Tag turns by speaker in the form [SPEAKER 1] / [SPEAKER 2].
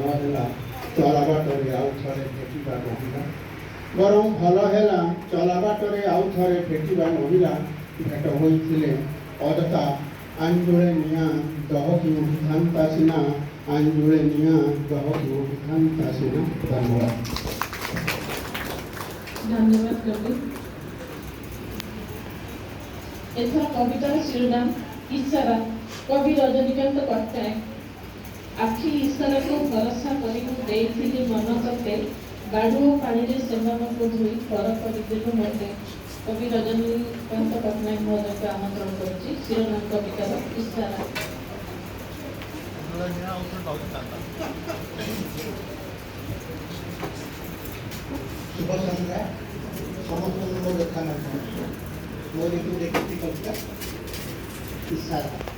[SPEAKER 1] नहेला चला बाटरे आउ थरे भेटिबा नहिला बरं भल है चला बाटरे आउ थरे भेटिबा नहिला भेट होइथिले अजथा आंजुळे निया दहकी उठांता सिना आंजुळे निया दहकी उठांता सिना। धन्यवाद।
[SPEAKER 2] धन्यवाद कवि। एथर कवितार शिरोनाम इशारा। कवि रजनीकांत पट्टनायक। आखि इशारा को भरोसा करी देइथिली मन तते गाड़ू पानी रे सेमानक धोई पर करिदेलु मते। कवि रजनीकांत पट्टनायक महोदय को आमंत्रण करुछि। शिरोनाम कवितार इशारा।
[SPEAKER 1] शुभ संध्या समस्त देखा मोदी को देखती कविता इशारा।